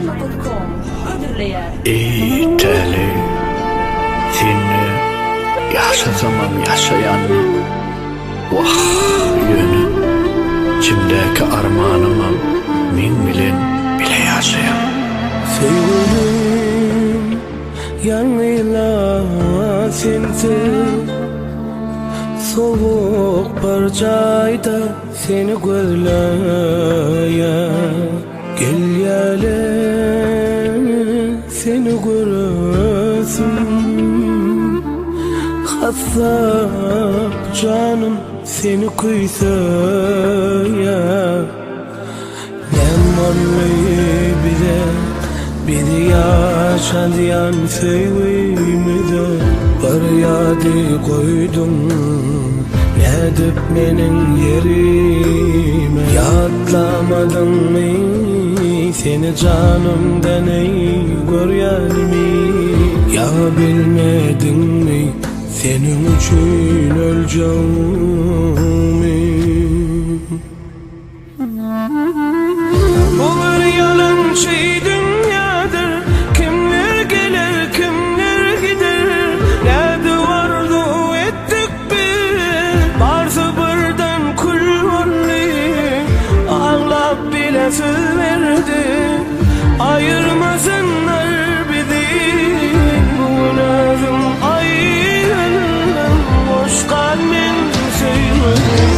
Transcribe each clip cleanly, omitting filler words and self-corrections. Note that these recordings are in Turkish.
Çaylarma.com hazırlayan Ey teli, seni yaşasamam yaşayanım. Vah yönü, içimdeki armanımam min bilen bile yaşayan. Sevgilim yanıyla sensiz soğuk parçayda seni görleye gel yale seni görsün hassa canım seni kuysa ya Nemmanlı bir yaşayan sevimde Karyadı koydum Nedip menin yerime Yadlamadın mı seni canımdan ey göryanimi Ya bilmedin mi senin için öleceğimi Olur yalan şey dünyadır Kimler gelir kimler gider Nerede vardı ettik bir Varsa birden kul varlı Allah bile söz verdi Ayırmasınlar bizi Bu lazım ayrılın Hoş kalbin sevmedim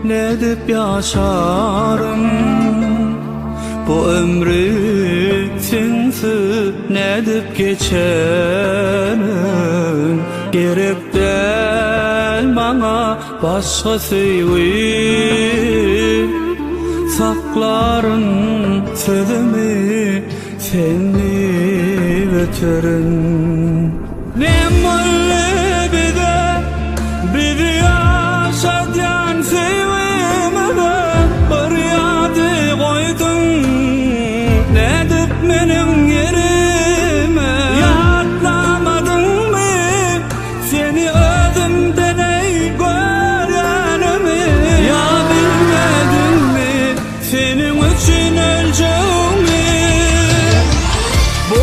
Nedip yaşarım Bu ömrü sensiz nedip geçerim Gerek değil bana başka sevgi Saklarım sözümü seni öterim Nemmanlı bizi yaşayan sevgi Benim yerime Yadlamadın mı Seni özümden ey göryanımı Ya bilmedin mi Senin için öleceğimi Bu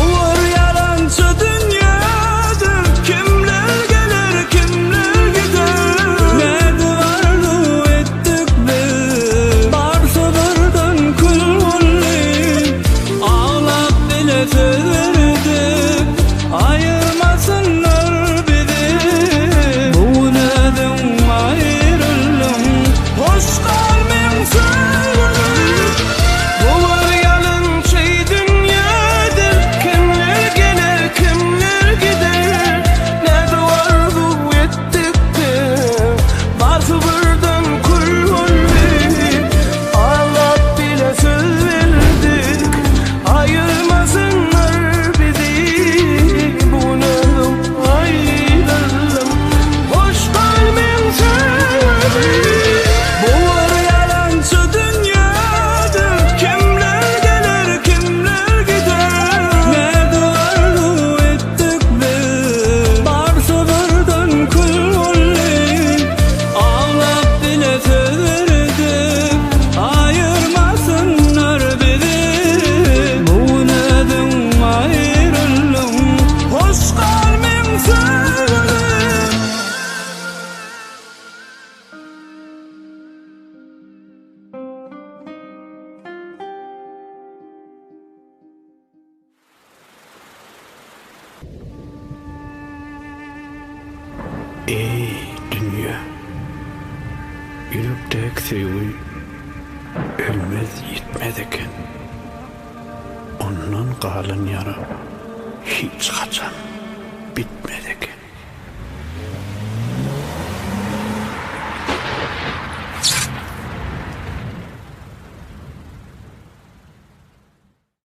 yalancı dünyadır Kim Ey dünya, yürekteki sevgi ölmez yitmez eken, ondan kalan yara hiç kaçan